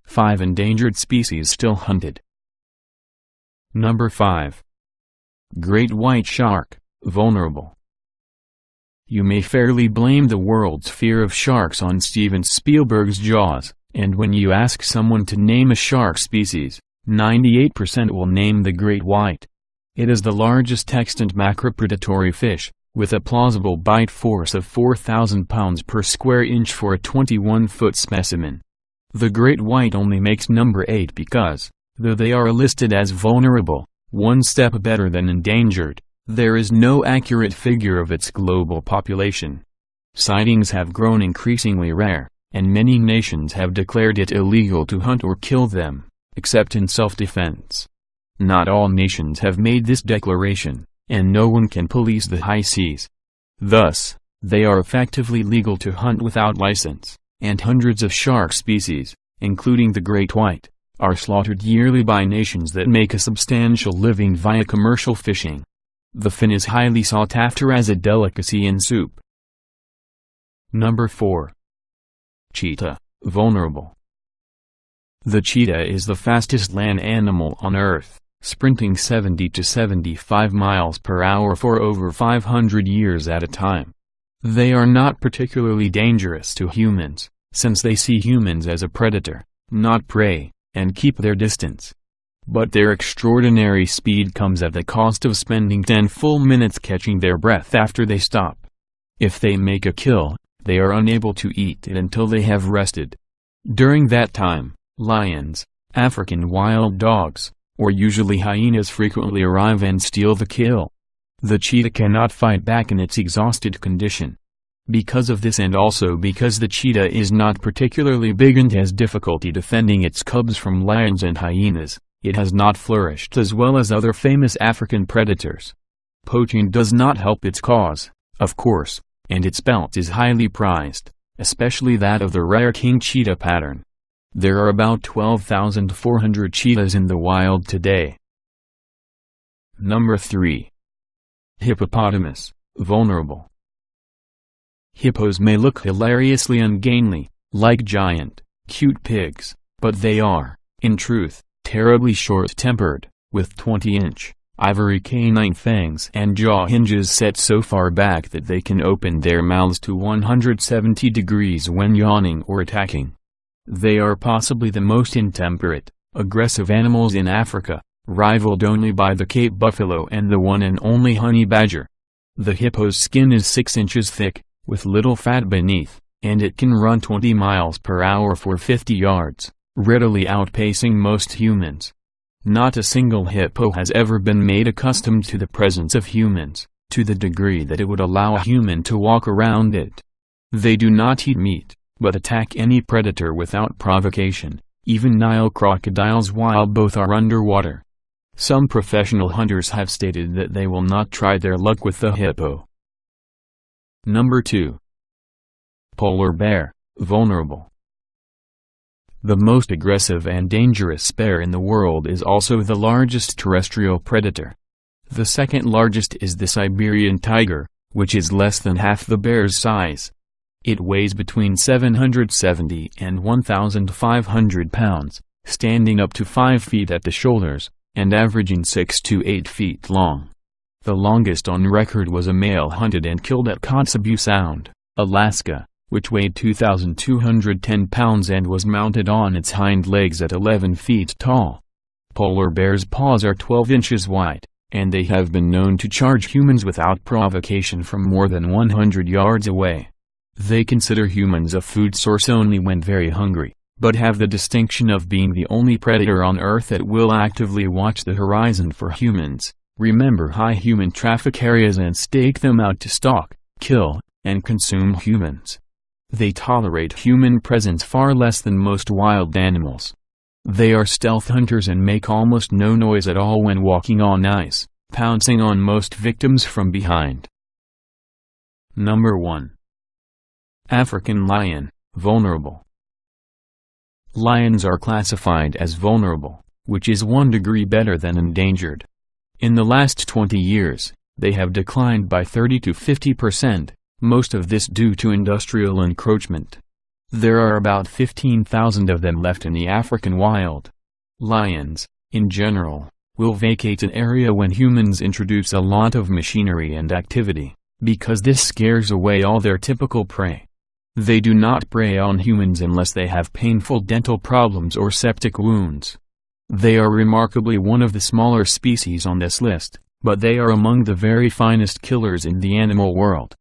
Five endangered species still hunted. Number 5. Great white shark, vulnerable. You may fairly blame the world's fear of sharks on Steven Spielberg's Jaws, and when you ask someone to name a shark species, 98% will name the great white. It is the largest extant macropredatory fish, with a plausible bite force of 4,000 pounds per square inch for a 21-foot specimen. The great white only makes number 8 because, though they are listed as vulnerable, one step better than endangered, there is no accurate figure of its global population. Sightings have grown increasingly rare, and many nations have declared it illegal to hunt or kill them, except in self-defense. Not all nations have made this declaration, and no one can police the high seas. Thus, they are effectively legal to hunt without license, and hundreds of shark species, including the great white, are slaughtered yearly by nations that make a substantial living via commercial fishing. The fin is highly sought after as a delicacy in soup. Number 4. Cheetah, vulnerable. The cheetah is the fastest land animal on Earth, sprinting 70 to 75 miles per hour for over 500 years at a time. They are not particularly dangerous to humans, since they see humans as a predator, not prey, and keep their distance. But their extraordinary speed comes at the cost of spending 10 full minutes catching their breath after they stop. If they make a kill, they are unable to eat it until they have rested. During that time, lions, African wild dogs, or usually hyenas frequently arrive and steal the kill. The cheetah cannot fight back in its exhausted condition. Because of this, and also because the cheetah is not particularly big and has difficulty defending its cubs from lions and hyenas, it has not flourished as well as other famous African predators. Poaching does not help its cause, of course, and its pelt is highly prized, especially that of the rare king cheetah pattern. There are about 12,400 cheetahs in the wild today. Number 3. Hippopotamus, vulnerable. Hippos may look hilariously ungainly, like giant, cute pigs, but they are, in truth, terribly short-tempered, with 20-inch, ivory canine fangs and jaw hinges set so far back that they can open their mouths to 170 degrees when yawning or attacking. They are possibly the most intemperate, aggressive animals in Africa, rivaled only by the Cape buffalo and the one and only honey badger. The hippo's skin is 6 inches thick, with little fat beneath, and it can run 20 miles per hour for 50 yards, readily outpacing most humans. Not a single hippo has ever been made accustomed to the presence of humans, to the degree that it would allow a human to walk around it. They do not eat meat, but attack any predator without provocation, even Nile crocodiles while both are underwater. Some professional hunters have stated that they will not try their luck with the hippo. Number 2. Polar bear, vulnerable. The most aggressive and dangerous bear in the world is also the largest terrestrial predator. The second largest is the Siberian tiger, which is less than half the bear's size. It weighs between 770 and 1,500 pounds, standing up to 5 feet at the shoulders, and averaging 6 to 8 feet long. The longest on record was a male hunted and killed at Kotzebue Sound, Alaska, which weighed 2,210 pounds and was mounted on its hind legs at 11 feet tall. Polar bears' paws are 12 inches wide, and they have been known to charge humans without provocation from more than 100 yards away. They consider humans a food source only when very hungry, but have the distinction of being the only predator on Earth that will actively watch the horizon for humans, remember high human traffic areas and stake them out to stalk, kill, and consume humans. They tolerate human presence far less than most wild animals. They are stealth hunters and make almost no noise at all when walking on ice, pouncing on most victims from behind. Number 1. African lion, vulnerable. Lions are classified as vulnerable, which is 1 degree better than endangered. In the last 20 years, they have declined by 30 to 50%, most of this due to industrial encroachment. There are about 15,000 of them left in the African wild. Lions, in general, will vacate an area when humans introduce a lot of machinery and activity, because this scares away all their typical prey. They do not prey on humans unless they have painful dental problems or septic wounds. They are remarkably one of the smaller species on this list, but they are among the very finest killers in the animal world.